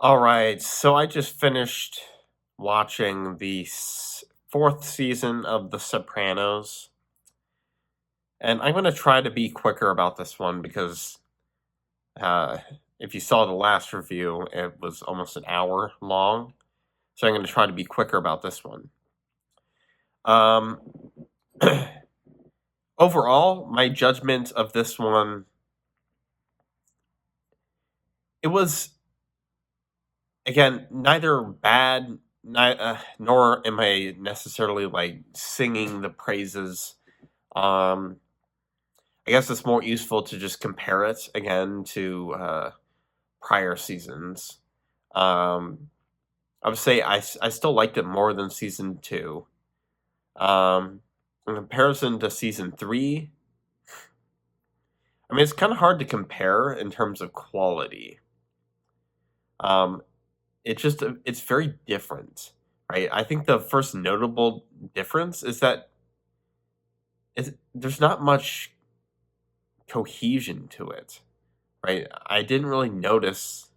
All right, so I just finished watching the fourth season of The Sopranos, and I'm going to try to be quicker about this one because uh, if you saw the last review, it was almost an hour long. So I'm going to try to be quicker about this one. Um, Overall, my judgment of this one, it was again neither bad, nor am I necessarily like singing the praises. Um, I guess it's more useful to just compare it again to prior seasons. Um, I would say I still liked it more than season two. In comparison to season three, I mean, it's kind of hard to compare in terms of quality. Um, it's very different, right? I think the first notable difference is that there's not much cohesion to it, right? I didn't really notice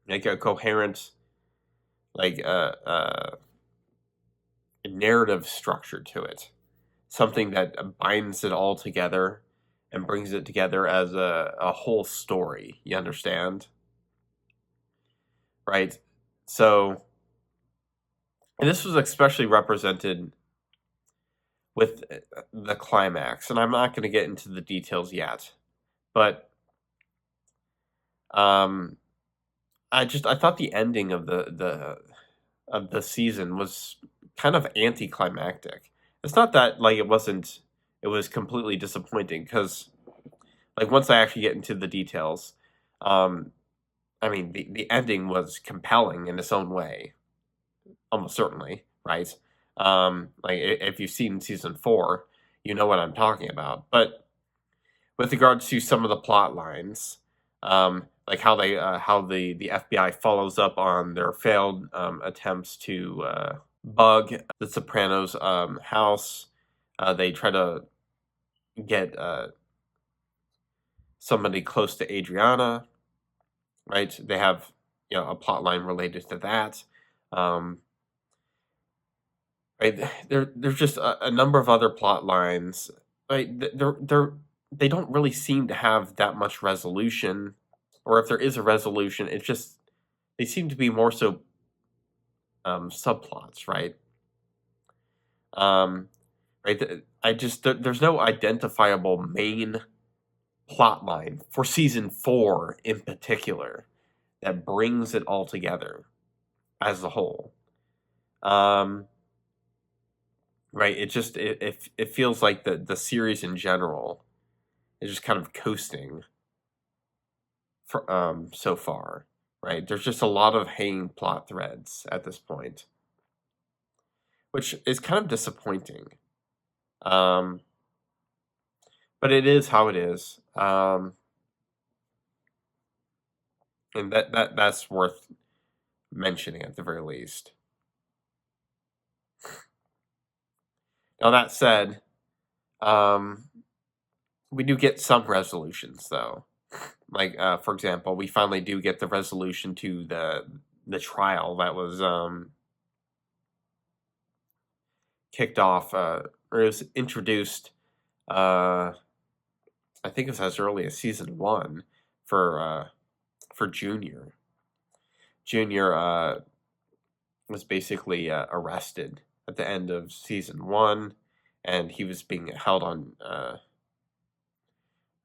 like a coherent like narrative structure to it, something that binds it all together and brings it together as a whole story. You understand, right? So, and this was especially represented with the climax, and I'm not going to get into the details yet, but um, I thought the ending of the season was kind of anticlimactic. It's not that like it was completely disappointing because like once I actually get into the details, um I mean the ending was compelling in its own way, almost certainly, right? Like if you've seen season 4, you know what I'm talking about. But with regards to some of the plot lines, like how the FBI follows up on their failed attempts to bug the Sopranos house. They try to get somebody close to Adriana, right? They have a plot line related to that. Um, right? There's just a number of other plot lines. Right? They don't really seem to have that much resolution, or if there is a resolution, it's just they seem to be more so subplots, right? Um, right. There's no identifiable main plot line for season 4 in particular that brings it all together as a whole. Um, right, it feels like the series in general is just kind of coasting for so far, right? There's just a lot of hanging plot threads at this point, which is kind of disappointing. Um, but it is how it is. And that's worth mentioning at the very least. Now that said, um, we do get some resolutions though. Like for example, we finally do get the resolution to the trial that was kicked off or it was introduced uh I think it was as early as season 1 for Junior. Junior was basically arrested at the end of season 1, and he was being held on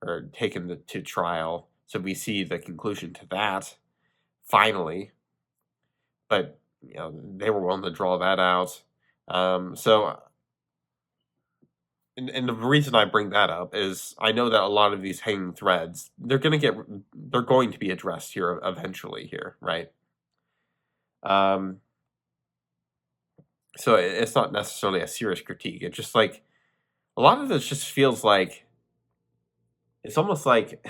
or taken to trial. So we see the conclusion to that finally, but they were willing to draw that out. So, and the reason I bring that up is I know that a lot of these hanging threads they're going to be addressed here eventually here, right? Um, so it's not necessarily a serious critique. It's just like a lot of this just feels like it's almost like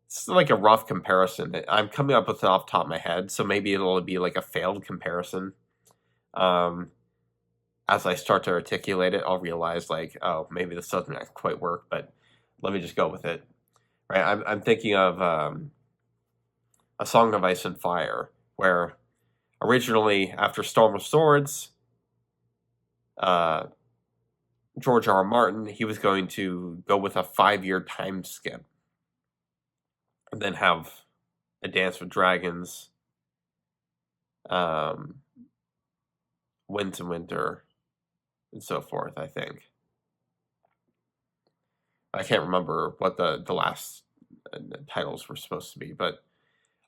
it's like a rough comparison. I'm coming up with it off the top of my head, so maybe it'll be like a failed comparison. Um, as I start to articulate it, I'll realize like, oh, maybe this doesn't quite work, but let me just go with it. Right? I'm thinking of A Song of Ice and Fire, where originally after Storm of Swords, uh, George R. R. Martin, he was going to go with a 5-year time skip and then have A Dance with Dragons, um, Winds and Winter, and so forth, I think. I can't remember what the last titles were supposed to be, but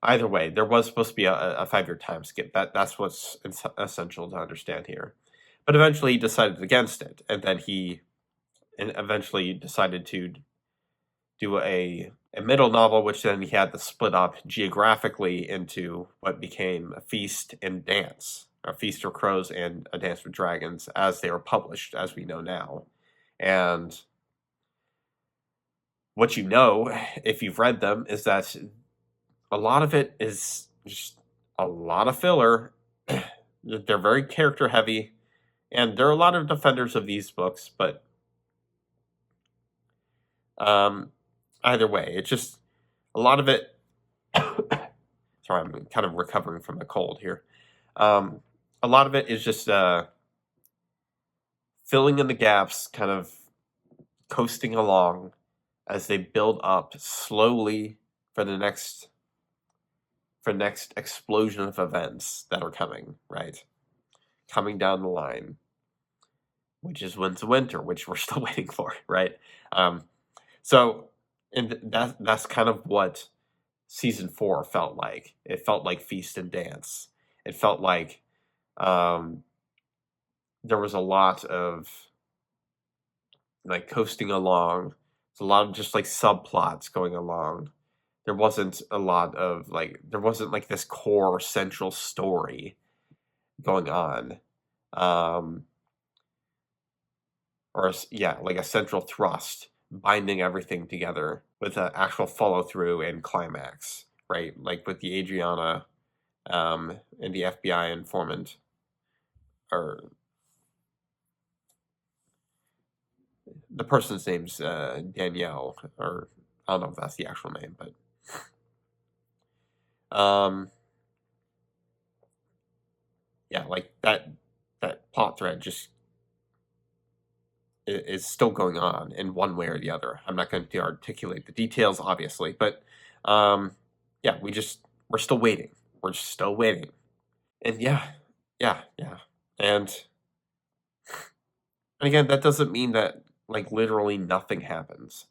either way, there was supposed to be a 5-year time skip. That's what's essential to understand here. But eventually he decided against it, and then he eventually decided to do a middle novel, which then he had to split up geographically into what became A Feast and Dance, A Feast for Crows and A Dance with Dragons, as they were published, as we know now. And what you know, if you've read them, is that a lot of it is just a lot of filler. They're very character heavy, and there are a lot of defenders of these books, but either way, it's just a lot of it. Sorry, I'm kind of recovering from a cold here. A lot of it is just filling in the gaps, kind of coasting along as they build up slowly for the next explosion of events that are coming, right? Coming down the line, which is Winds of Winter, which we're still waiting for, right? So, and that's kind of what season 4 felt like. It felt like Feast and Dance. It felt like there was a lot of like coasting along. It's a lot of just like subplots going along. There wasn't a lot of there wasn't like this core central story going on. Like a central thrust binding everything together with an actual follow through and climax, right? Like with the Adriana and the FBI informant, or the person's name's Danielle, or I don't know if that's the actual name, but yeah, like that plot thread just is still going on in one way or the other. I'm not going to articulate the details, obviously, but yeah, we're still waiting. We're just still waiting, and yeah, and again, that doesn't mean that like literally nothing happens.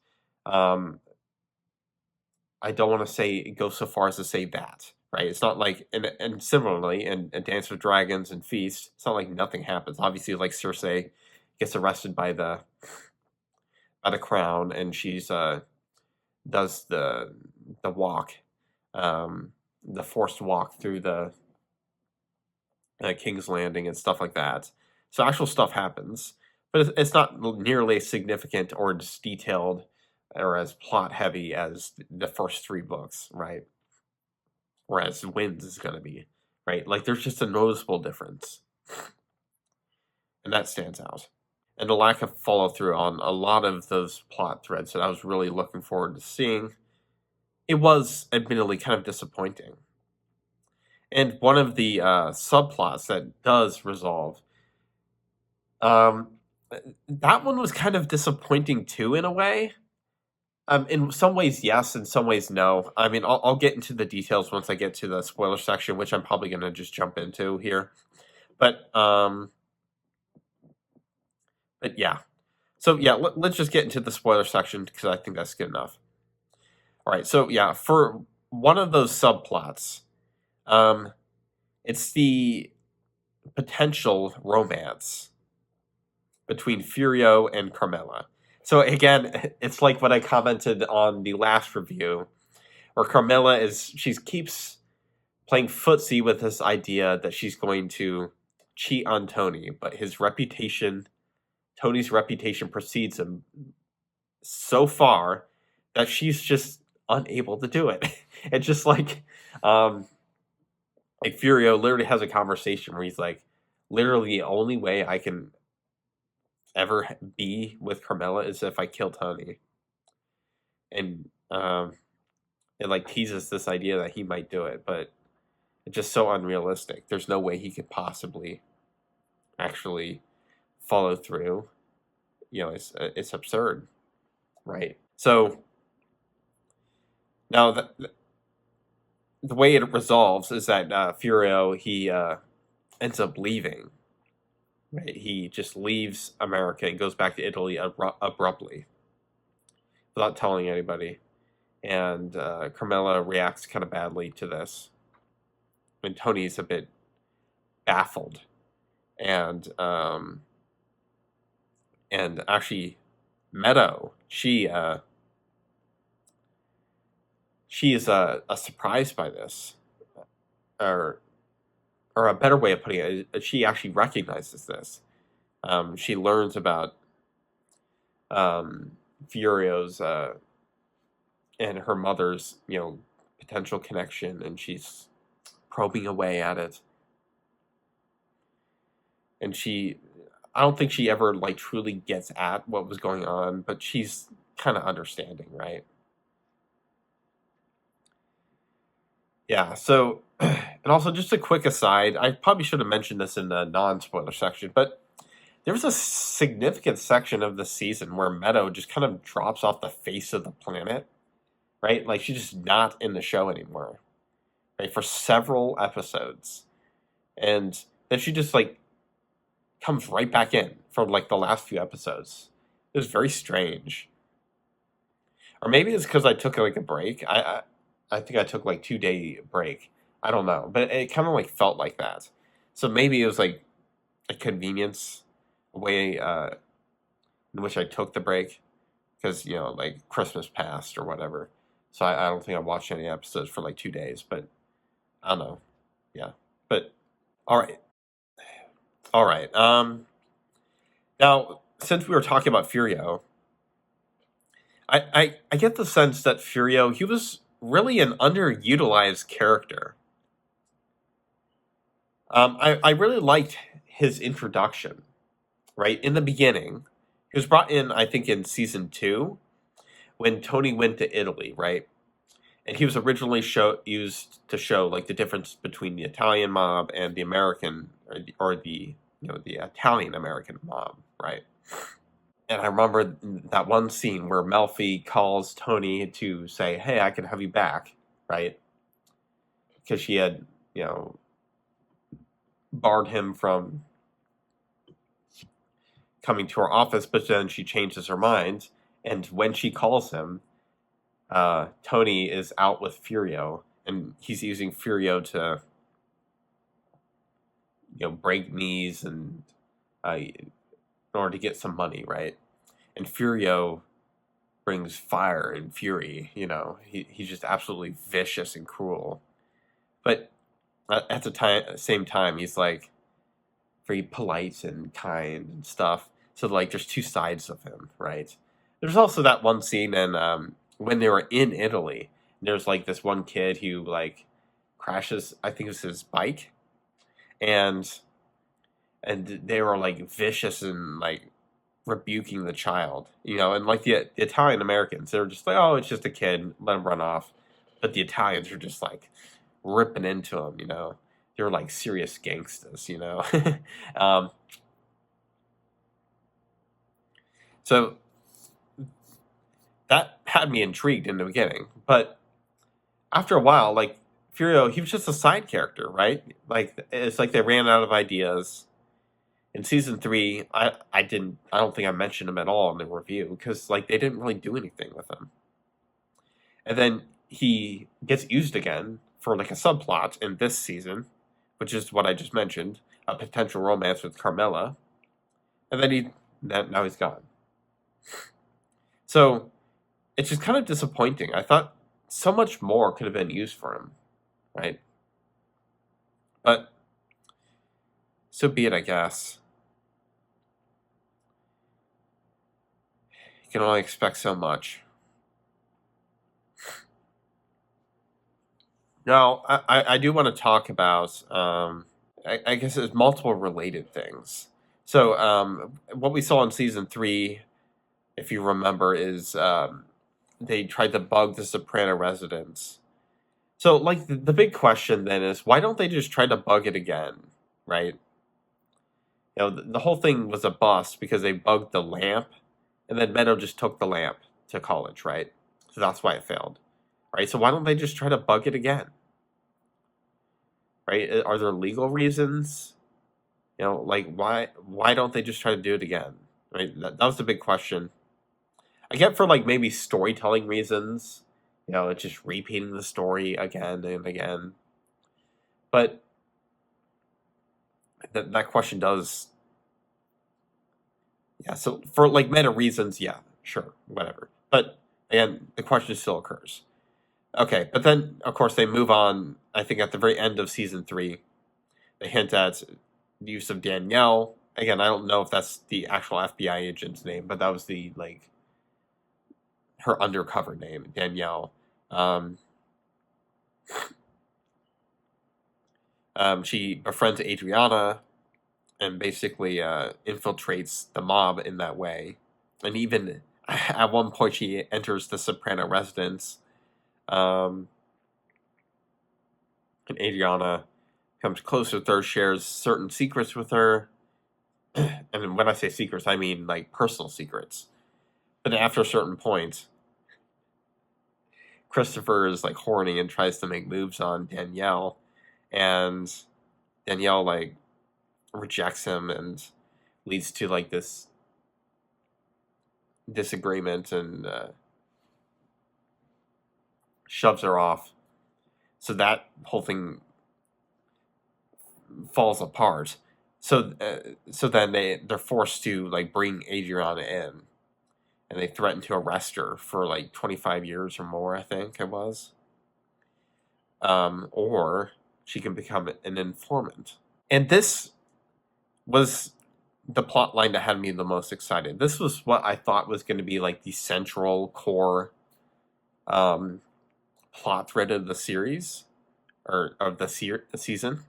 I don't want to say go so far as to say that, right? It's not like, and similarly in Dance with Dragons and Feast, it's not like nothing happens. Obviously, like Cersei gets arrested by the crown, and she's does the walk, the forced walk through the King's Landing and stuff like that. So actual stuff happens, but it's not nearly as significant or as detailed or as plot heavy as the first 3 books, right? Whereas Winds is going to be, right? Like there's just a noticeable difference, and that stands out. And the lack of follow through on a lot of those plot threads that I was really looking forward to seeing, it was admittedly kind of disappointing. And one of the subplots that does resolve, that one was kind of disappointing too, in a way. In some ways, yes. In some ways, no. I mean, I'll get into the details once I get to the spoiler section, which I'm probably going to just jump into here. But yeah. So yeah, let's just get into the spoiler section because I think that's good enough. All right. So yeah, for one of those subplots, it's the potential romance between Furio and Carmilla. So again, it's like what I commented on the last review, where Carmilla she keeps playing footsie with this idea that she's going to cheat on Tony, but Tony's reputation precedes him so far that she's just unable to do it. It's just like Furio literally has a conversation where he's like, literally the only way I can ever be with Carmilla is if I kill Tony. And it like teases this idea that he might do it, but it's just so unrealistic. There's no way he could possibly actually follow through. It's absurd, right? So now the way it resolves is that Furio, he ends up leaving. Right? He just leaves America and goes back to Italy abruptly without telling anybody. And Carmela reacts kind of badly to this, and Tony's a bit baffled. And actually, Meadow, she is surprised by this, or a better way of putting it, she actually recognizes this. She learns about Furio's and her mother's, potential connection, and she's probing away at it. And I don't think she ever like truly gets at what was going on, but she's kind of understanding, right? Yeah. So, and also just a quick aside, I probably should have mentioned this in the non-spoiler section, but there was a significant section of the season where Meadow just kind of drops off the face of the planet, right? Like she's just not in the show anymore, right? For several episodes. And then she just like comes right back in for like the last few episodes. It was very strange. Or maybe it's because I took like a break. I think I took like 2 day break. I don't know, but it kind of like felt like that. So maybe it was like a convenience way in which I took the break because like Christmas passed or whatever. So I don't think I watched any episodes for like 2 days, but I don't know. Yeah, but all right, all right. Now since we were talking about Furio, I get the sense that Furio, he was really an underutilized character. I really liked his introduction, right? In the beginning, he was brought in, I think, in season 2 when Tony went to Italy, right? And he was originally used to show like the difference between the Italian mob and the American, or the the Italian American mob, right? And I remember that one scene where Melfi calls Tony to say, "Hey, I can have you back," right? Because she had, you know, barred him from coming to her office, but then she changes her mind. And when she calls him, Tony is out with Furio, and he's using Furio to, break knees and in order to get some money, right? And Furio brings fire and fury. He's just absolutely vicious and cruel. But at the same time, he's like very polite and kind and stuff. So like, there's two sides of him, right? There's also that one scene, and when they were in Italy, there's like this one kid who like crashes. I think it's his bike, and they were like vicious and like rebuking the child, and like the Italian Americans, they were just like, oh, it's just a kid, let him run off. But the Italians are just like ripping into him, They were like serious gangsters. um, so that had me intrigued in the beginning, but after a while, like Furio, he was just a side character, right? Like it's like they ran out of ideas. In season 3, I don't think I mentioned him at all in the review because like they didn't really do anything with him. And then he gets used again for like a subplot in this season, which is what I just mentioned, a potential romance with Carmela. And then now he's gone. So it's just kind of disappointing. I thought so much more could have been used for him, right? But so be it, I guess. You can only expect so much. Now, I do want to talk about, I guess there's multiple related things. So, what we saw in season 3, if you remember, is they tried to bug the Soprano residence. So, like, the big question then is, why don't they just try to bug it again, right? You know, the whole thing was a bust because they bugged the lamp, and then Meadow just took the lamp to college, right? So that's why it failed, right? So why don't they just try to bug it again, right? Are there legal reasons? You know, like, why don't they just try to do it again, right? That was the big question. I get for, like, maybe storytelling reasons, you know, it's just repeating the story again and again. But that question does, yeah. So for, like, meta reasons, yeah, sure, whatever. But again, the question still occurs. Okay, but then of course they move on. I think at the very end of season 3, they hint at the use of Danielle. Again, I don't know if that's the actual FBI agent's name, but that was the, like, her undercover name, Danielle. Um, she befriends Adriana and basically infiltrates the mob in that way. And even at one point, she enters the Soprano residence, and Adriana comes closer with her, shares certain secrets with her. And when I say secrets, I mean, like, personal secrets. But after a certain point, Christopher is, like, horny and tries to make moves on Danielle, and Danielle, like, rejects him and leads to, like, this disagreement, and shoves her off. So that whole thing falls apart. So then they're forced to, like, bring Adriana in, and they threaten to arrest her for, like, 25 years or more, I think it was. Or she can become an informant. And this was the plot line that had me the most excited. This was what I thought was going to be, like, the central core plot thread of the series, or of the season.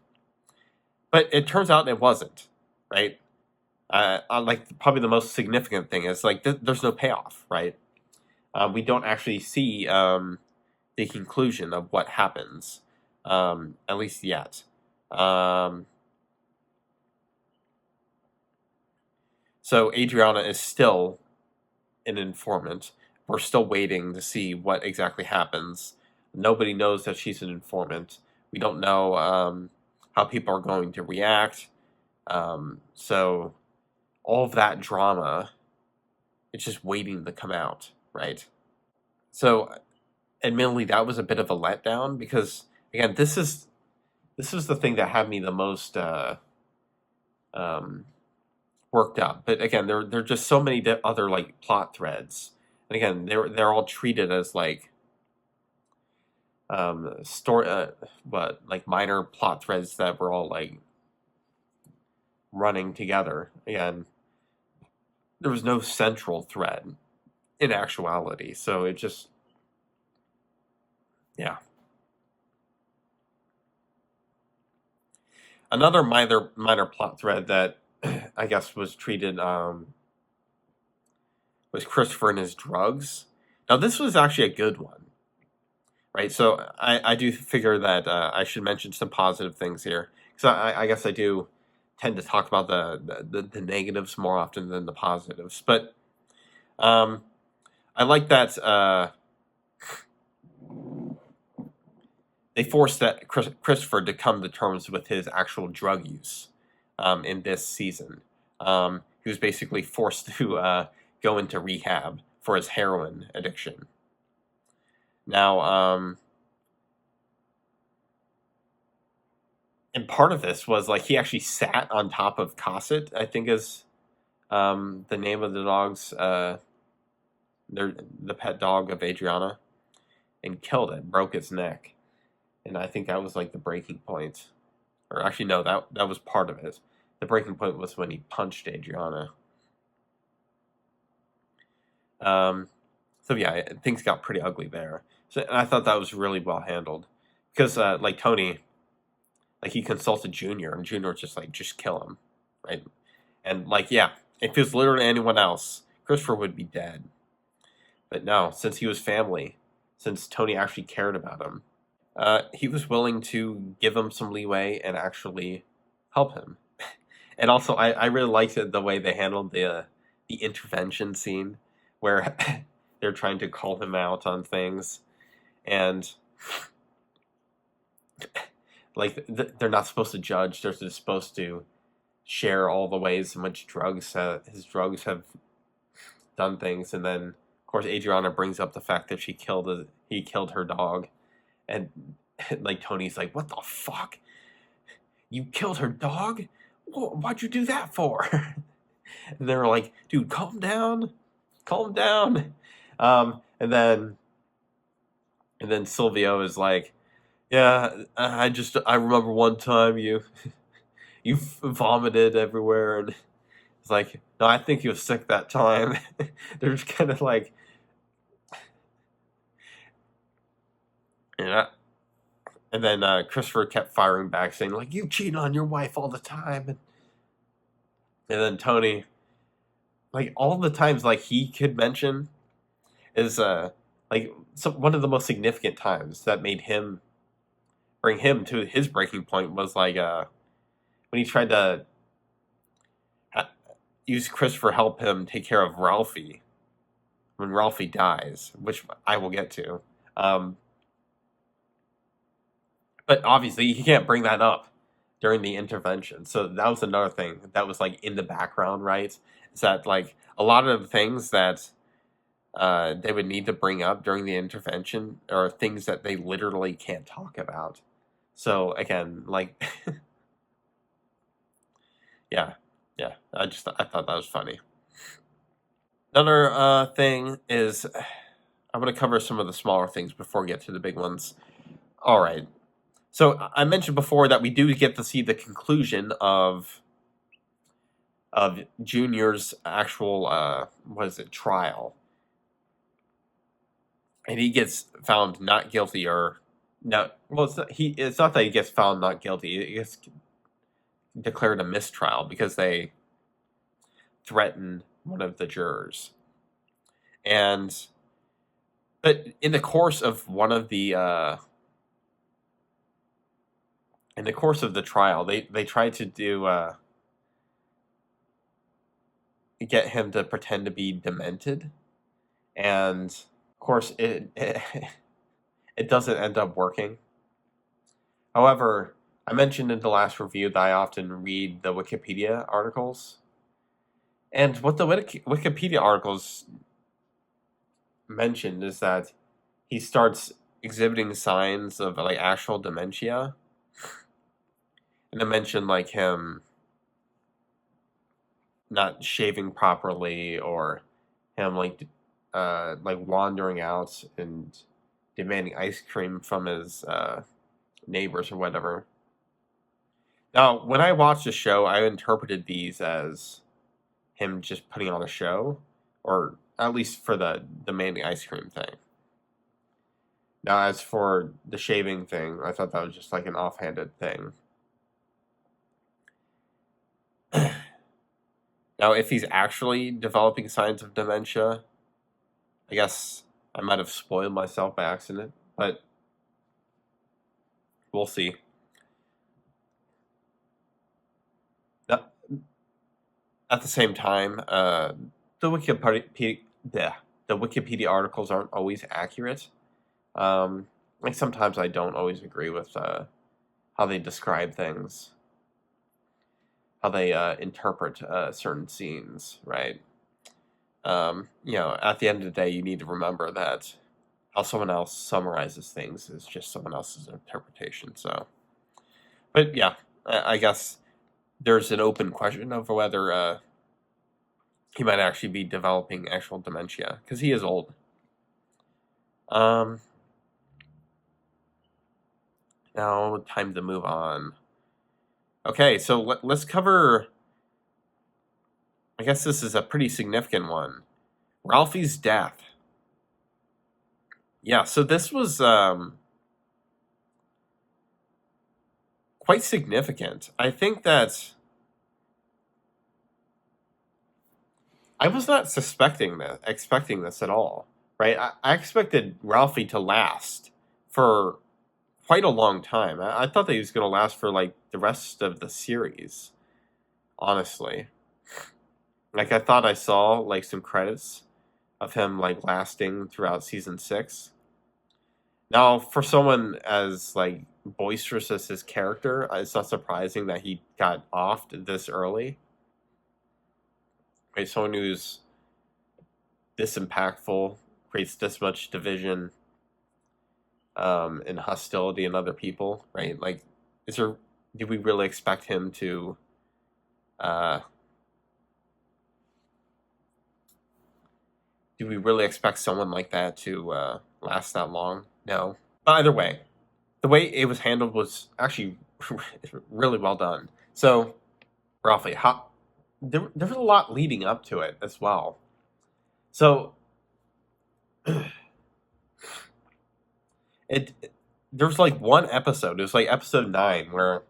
But it turns out it wasn't, right? Like, probably the most significant thing is, like, there's no payoff, right? We don't actually see the conclusion of what happens, at least yet. So Adriana is still an informant. We're still waiting to see what exactly happens. Nobody knows that she's an informant. We don't know how people are going to react. So all of that drama, it's just waiting to come out, right? So admittedly, that was a bit of a letdown because, again, this is the thing that had me the most um, worked up. But again, there are just so many other, like, plot threads, and again, they're all treated as, like, story, like, minor plot threads that were all, like, running together. Again, there was no central thread in actuality, so it just, yeah. Another minor plot thread that I guess was treated was Christopher and his drugs. Now, this was actually a good one, right? So I do figure that I should mention some positive things here, because I guess I do tend to talk about the negatives more often than the positives. But I like that they forced that Christopher to come to terms with his actual drug use in this season. He was basically forced to go into rehab for his heroin addiction. Now, and part of this was, like, he actually sat on top of Cosset, I think is the name of the dog's, the pet dog of Adriana, and killed it, broke its neck. And I think that was, like, the breaking point. Or actually, no, that was part of it. The breaking point was when he punched Adriana. So yeah, things got pretty ugly there. So, and I thought that was really well handled. Because, like, Tony, like, he consulted Junior, and Junior was just like, just kill him, right? And, like, yeah, if it was literally anyone else, Christopher would be dead. But no, since he was family, since Tony actually cared about him, he was willing to give him some leeway and actually help him. And also, I really liked the way they handled the intervention scene where they're trying to call him out on things, and like they're not supposed to judge. They're just supposed to share all the ways in which his drugs have done things, and then of course Adriana brings up the fact that he killed her dog, and like Tony's like, "What the fuck? You killed her dog? Why'd you do that for?" And they're like, "Dude, calm down, calm down." And then Silvio is like, "Yeah, I remember one time you vomited everywhere," and it's like, "No, I think you were sick that time." They're just kind of like, yeah. And then Christopher kept firing back, saying like, "You cheat on your wife all the time," and then Tony, like all the times like he could mention is like one of the most significant times that made him bring him to his breaking point was like when he tried to use Christopher help him take care of Ralphie when Ralphie dies, which I will get to. But obviously, he can't bring that up during the intervention. So that was another thing that was like in the background, right? Is that like a lot of the things that they would need to bring up during the intervention are things that they literally can't talk about. So again, like, yeah, yeah. I thought that was funny. Another thing is I'm going to cover some of the smaller things before we get to the big ones. All right. So I mentioned before that we do get to see the conclusion of Junior's actual what is it, trial, and he gets found not guilty or no. Well, it's not that he gets found not guilty. He gets declared a mistrial because they threatened one of the jurors, and but in the course of one of the in the course of the trial, they tried to do get him to pretend to be demented, and of course it doesn't end up working. However, I mentioned in the last review that I often read the Wikipedia articles, and what the Wikipedia articles mentioned is that he starts exhibiting signs of like actual dementia, and I mentioned like him not shaving properly or him like wandering out and demanding ice cream from his neighbors or whatever. Now, when I watched the show, I interpreted these as him just putting on a show, or at least for the demanding ice cream thing. Now, as for the shaving thing, I thought that was just like an offhanded thing. Now, if he's actually developing signs of dementia, I guess I might have spoiled myself by accident, but we'll see. Now, at the same time, the Wikipedia articles aren't always accurate. Like sometimes I don't always agree with how they describe things, how they interpret certain scenes, right? At the end of the day, you need to remember that how someone else summarizes things is just someone else's interpretation. So, but yeah, I guess there's an open question of whether he might actually be developing actual dementia because he is old. Now time to move on. Okay, so let's cover. I guess this is a pretty significant one. Ralphie's death. Yeah, so this was quite significant. I think that I was not expecting this at all, right? I expected Ralphie to last for quite a long time. I thought that he was going to last for like the rest of the series, honestly. Like I thought I saw like some credits of him like lasting throughout season 6. Now, for someone as like boisterous as his character, it's not surprising that he got offed this early. Right, someone who's this impactful, creates this much division, and hostility in other people, right? Like, do we really expect him to, uh, do we really expect someone like that to last that long? No. But either way, the way it was handled was actually really well done. So, Ralphie, there was a lot leading up to it as well. So, it there was like one episode. It was like episode 9 where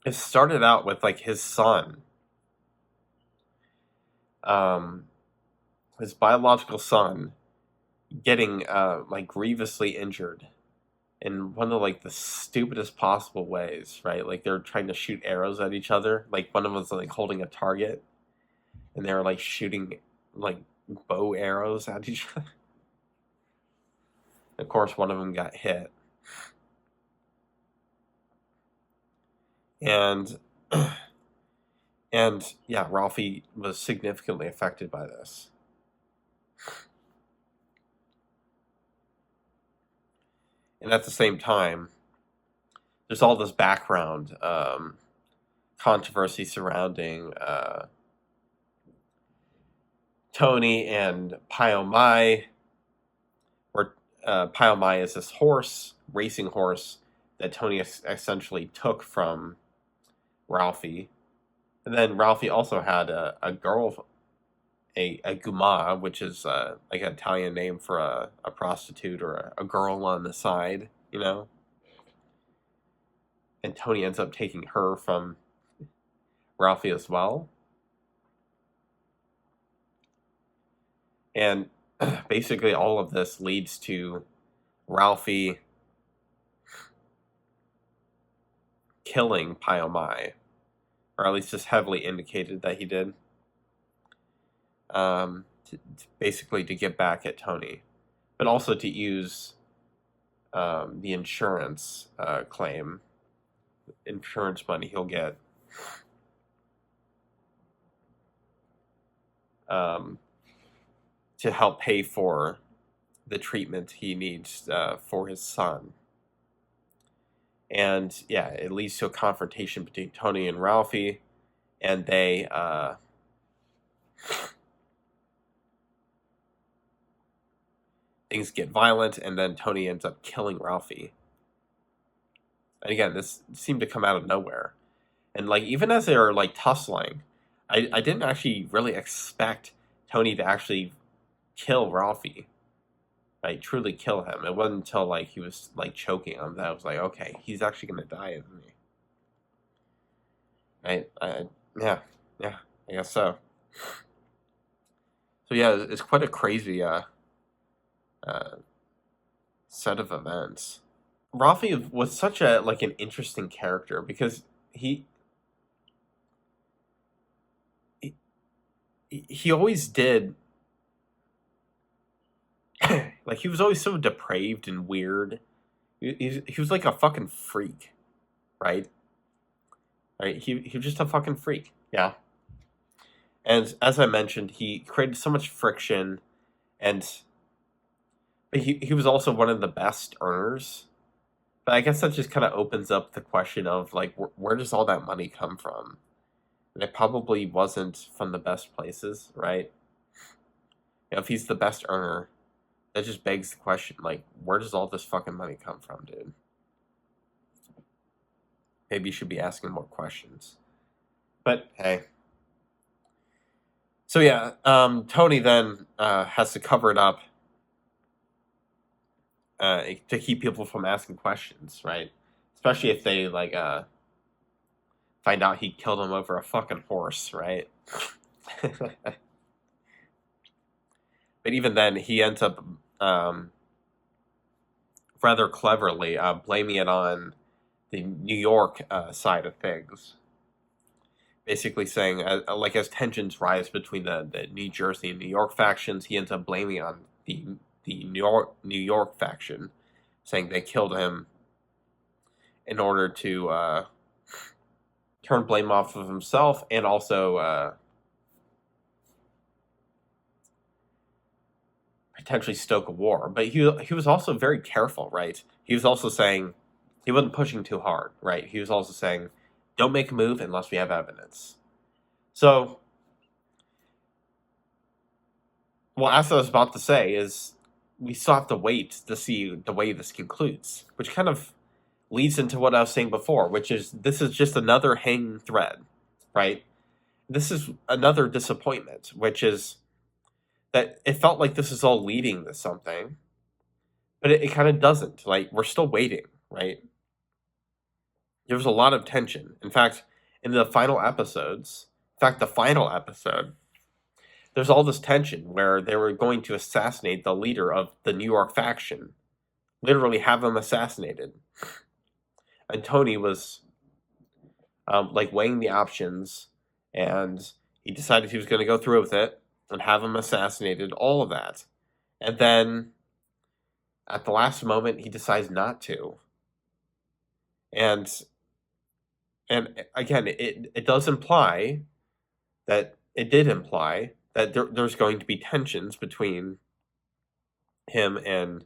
it started out with like his son, um, his biological son, getting like grievously injured in one of like the stupidest possible ways, right? Like they're trying to shoot arrows at each other. Like one of them was like holding a target, and they were like shooting like bow arrows at each other. Of course, one of them got hit, and and yeah, Ralphie was significantly affected by this. And at the same time, there's all this background controversy surrounding Tony and Pio Mai, where Pio Mai is this racing horse that Tony essentially took from Ralphie. And then Ralphie also had a girl, a guma, which is like an Italian name for a prostitute or a girl on the side, you know? And Tony ends up taking her from Ralphie as well. And basically all of this leads to Ralphie killing Pio Mai, or at least it's heavily indicated that he did, basically to get back at Tony, but also to use the insurance claim, insurance money he'll get, to help pay for the treatment he needs for his son. And yeah, it leads to a confrontation between Tony and Ralphie, and things get violent, and then Tony ends up killing Ralphie. And again, this seemed to come out of nowhere. And like even as they were like tussling, I didn't actually really expect Tony to actually kill Ralphie. Like truly kill him. It wasn't until like he was like choking him that I was like, okay, he's actually gonna die, isn't he? Yeah, yeah, I guess so. So yeah, it's quite a crazy set of events. Ralphie was such a like an interesting character because he he always did like he was always so depraved and weird. He was like a fucking freak, right? Right? He was just a fucking freak. Yeah. And as I mentioned, he created so much friction, and he was also one of the best earners. But I guess that just kind of opens up the question of like where does all that money come from? And it probably wasn't from the best places, right? You know, if he's the best earner, that just begs the question, like, where does all this fucking money come from, dude? Maybe you should be asking more questions. But hey. So yeah, Tony then has to cover it up to keep people from asking questions, right? Especially if they like find out he killed him over a fucking horse, right? But even then, he ends up um, rather cleverly blaming it on the New York side of things, basically saying, like, as tensions rise between the New Jersey and New York factions, he ends up blaming on the New York faction, saying they killed him in order to turn blame off of himself and also potentially stoke a war. But he was also very careful, right? He was also saying he wasn't pushing too hard, right? He was also saying, don't make a move unless we have evidence. So, well, as I was about to say, is we still have to wait to see the way this concludes, which kind of leads into what I was saying before, which is this is just another hanging thread, right? This is another disappointment, which is that it felt like this is all leading to something, but it kind of doesn't. Like, we're still waiting, right? There was a lot of tension. In fact, in the final episodes, in fact, the final episode, there's all this tension where they were going to assassinate the leader of the New York faction, literally have him assassinated. And Tony was like weighing the options, and he decided he was going to go through with it and have him assassinated, all of that. And then at the last moment, he decides not to. And again, it does imply that it did imply that there's going to be tensions between him and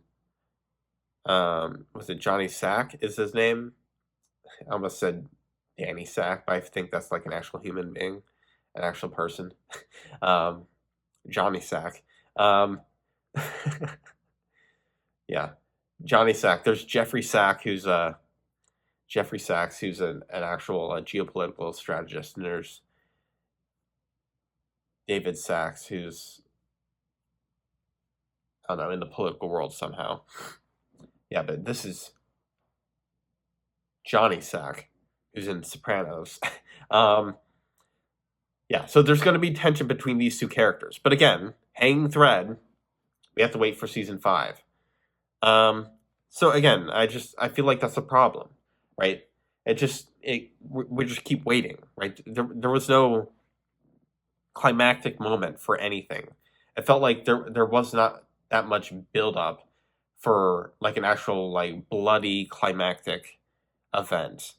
was it Johnny Sack is his name? I almost said Danny Sack, but I think that's like an actual human being, an actual person. um, Johnny Sack. Um, yeah, Johnny Sack. There's Jeffrey Sachs, who's an actual geopolitical strategist, and there's David Sachs, who's, I don't know, in the political world somehow. Yeah, but this is Johnny Sack, who's in Sopranos. um, yeah, so there's going to be tension between these two characters, but again, hanging thread. We have to wait for season 5. So again, I feel like that's a problem, right? We just keep waiting, right? There was no climactic moment for anything. It felt like there was not that much build up for like an actual like bloody climactic event.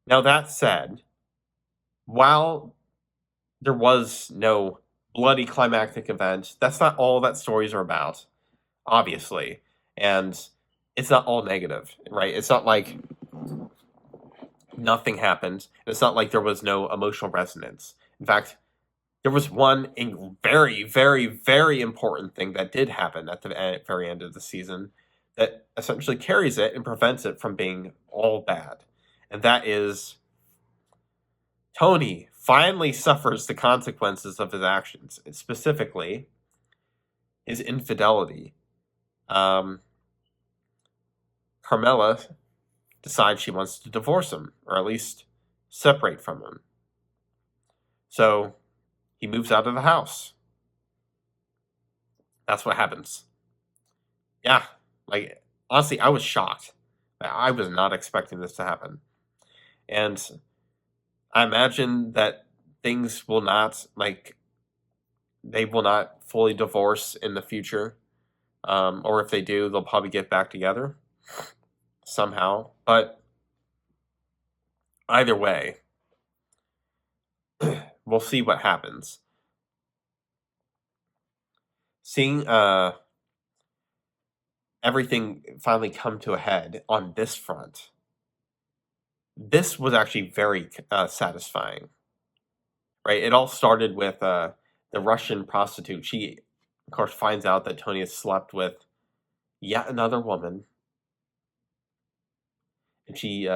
Now that said, while there was no bloody climactic event, that's not all that stories are about, obviously. And it's not all negative, right? It's not like nothing happened. It's not like there was no emotional resonance. In fact, there was one very, very, very important thing that did happen at the very end of the season that essentially carries it and prevents it from being all bad. And that is Tony finally suffers the consequences of his actions, specifically his infidelity. Um, Carmela decides she wants to divorce him, or at least separate from him. So he moves out of the house. That's what happens. Yeah, like, honestly, I was shocked. I was not expecting this to happen. And I imagine that things will not, like, they will not fully divorce in the future. Or if they do, they'll probably get back together somehow. But either way, we'll see what happens. Seeing everything finally come to a head on this front, this was actually very satisfying, right? It all started with the Russian prostitute. She, of course, finds out that Tony has slept with yet another woman, and she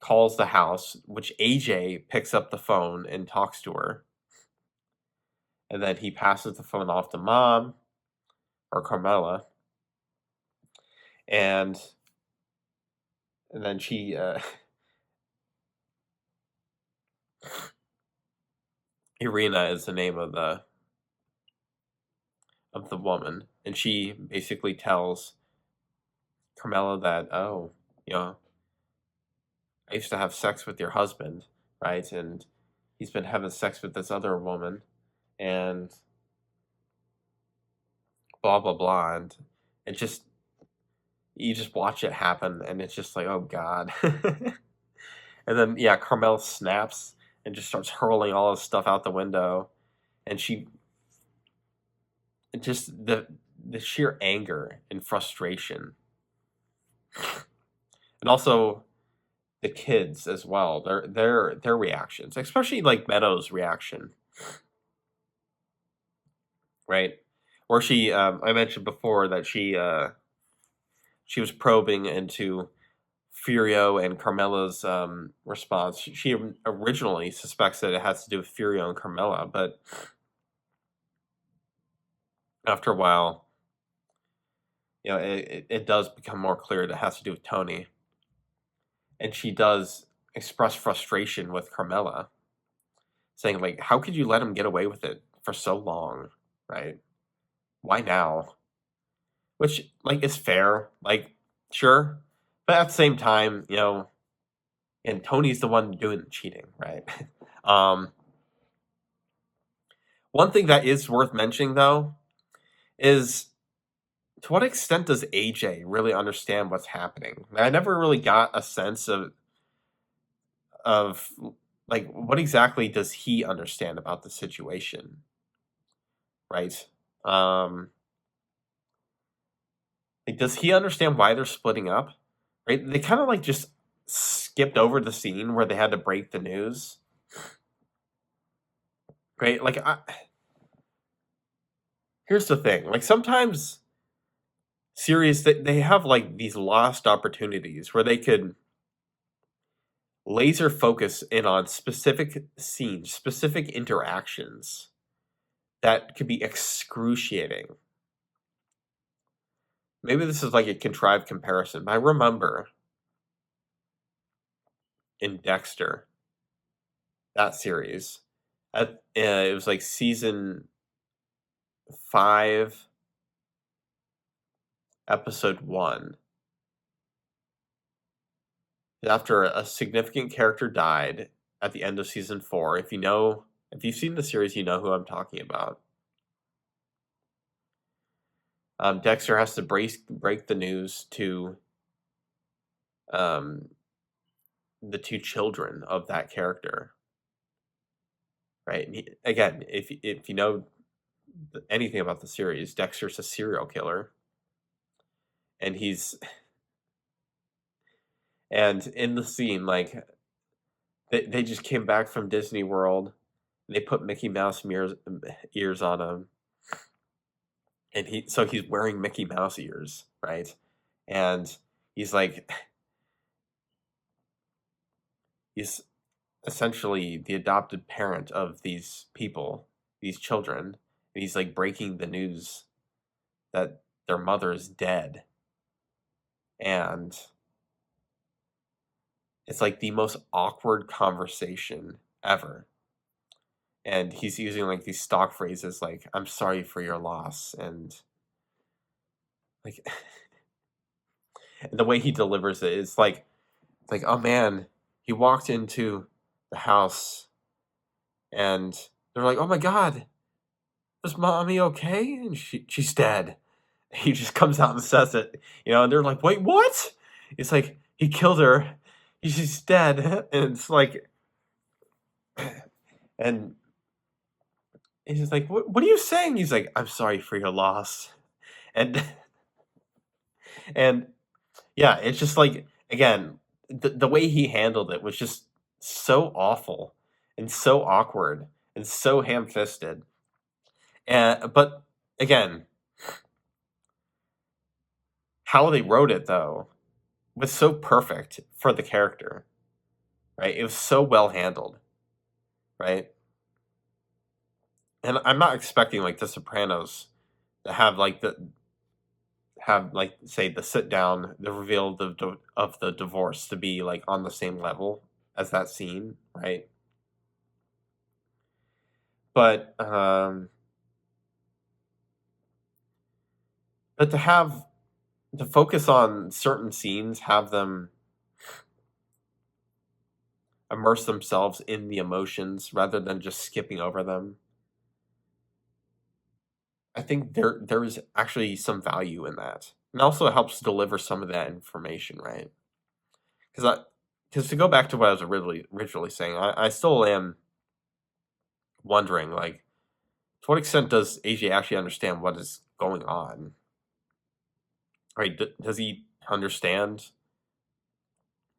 calls the house, which AJ picks up the phone and talks to her. And then he passes the phone off to Mom, or Carmela, and then she Irina is the name of the woman, and she basically tells Carmela that, oh, you know, I used to have sex with your husband, right? And he's been having sex with this other woman, and blah blah blah, and it just you just watch it happen, and it's just like, oh god. And then yeah, Carmel snaps and just starts hurling all his stuff out the window, and she just the sheer anger and frustration, and also the kids as well, their reactions, especially like Meadows' reaction, right? Or she, I mentioned before that she was probing into Furio and Carmela's response. She originally suspects that it has to do with Furio and Carmela, but after a while, it does become more clear that it has to do with Tony. And she does express frustration with Carmela, saying, like, how could you let him get away with it for so long, right? Why now? Which, like, is fair, like, sure. But at the same time, and Tony's the one doing the cheating, right? um, One thing that is worth mentioning, though, is to what extent does AJ really understand what's happening? I never really got a sense of like what exactly does he understand about the situation, right? Um, like, does he understand why they're splitting up? Right? They kind of like just skipped over the scene where they had to break the news, right? Here's the thing: like sometimes series they have like these lost opportunities where they could laser focus in on specific scenes, specific interactions that could be excruciating. Maybe this is like a contrived comparison, but I remember in Dexter, that series, it was like season 5, episode 1. After a significant character died at the end of season 4, if you've seen the series, you know who I'm talking about. Dexter has to break the news to um, the two children of that character, right? And again, if you know anything about the series, Dexter's a serial killer, and and in the scene, like they just came back from Disney World, and they put Mickey Mouse ears on him, and he's wearing Mickey Mouse ears, right? And he's like he's essentially the adopted parent of these people, these children, and he's like breaking the news that their mother is dead. And it's like the most awkward conversation ever. And he's using like these stock phrases like, I'm sorry for your loss. And like, and the way he delivers it is like, oh man, he walked into the house and they're like, oh my God, is mommy okay? And she's dead. He just comes out and says it, and they're like, wait, what? It's like, he killed her. She's dead. And it's like, and he's just like, what are you saying? He's like, I'm sorry for your loss. And, and yeah, it's just like, again, the way he handled it was just so awful and so awkward and so ham fisted. But again, how they wrote it though was so perfect for the character, right? It was so well handled, right? And I'm not expecting like The Sopranos to have like say the sit down, the reveal of of the divorce to be like on the same level as that scene, right? But but to focus on certain scenes, have them immerse themselves in the emotions rather than just skipping over them. I think there is actually some value in that. And also it helps deliver some of that information, right? Because because to go back to what I was originally saying, I still am wondering, like, to what extent does AJ actually understand what is going on? Right? Does he understand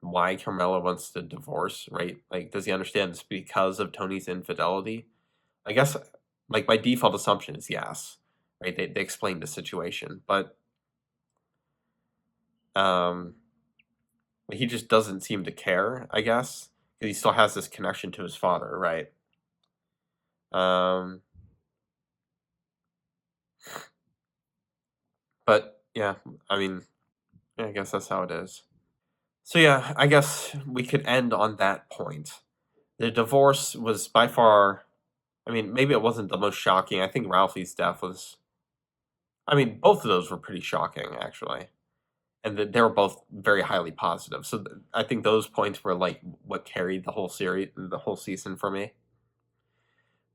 why Carmela wants to divorce? Right? Like, does he understand it's because of Tony's infidelity? I guess, like, my default assumption is yes. Right? They explained the situation, but um, he just doesn't seem to care. I guess because he still has this connection to his father, right? Um, but yeah, I mean, yeah, I guess that's how it is. So yeah, I guess we could end on that point. The divorce was by far, I mean, maybe it wasn't the most shocking. I think Ralphie's death was, I mean, both of those were pretty shocking, actually. And they were both very highly positive. So I think those points were like what carried the whole series, the whole season for me.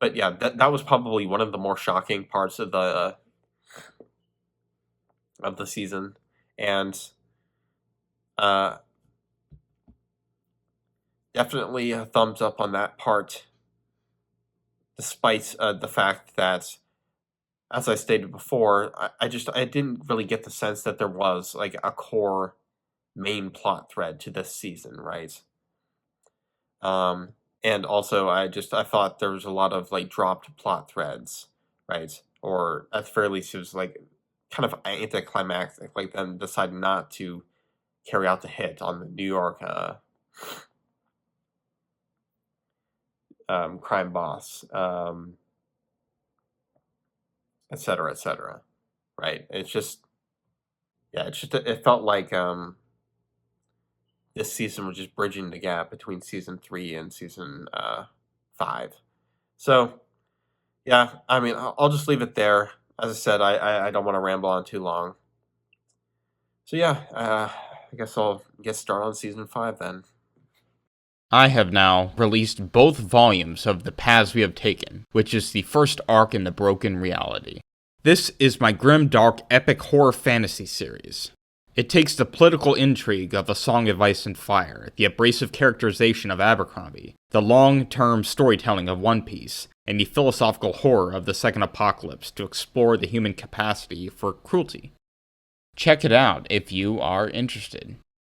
But yeah, that was probably one of the more shocking parts of the season. And uh, definitely a thumbs up on that part, despite the fact that, as I stated before, I didn't really get the sense that there was like a core main plot thread to this season, right? Um, and also I thought there was a lot of like dropped plot threads, right? Or at the very least, it was like kind of anticlimactic, like them deciding not to carry out the hit on the New York crime boss, et cetera, et cetera. Right? It's just, yeah, it's just it felt like this season was just bridging the gap between season 3 and season 5. So yeah, I mean, I'll just leave it there. As I said, I don't want to ramble on too long. So yeah, I guess I'll get started on season 5 then. I have now released both volumes of The Paths We Have Taken, which is the first arc in the Broken Reality. This is my grim, dark, epic horror fantasy series. It takes the political intrigue of A Song of Ice and Fire, the abrasive characterization of Abercrombie, the long-term storytelling of One Piece, and the philosophical horror of the Second Apocalypse to explore the human capacity for cruelty. Check it out if you are interested.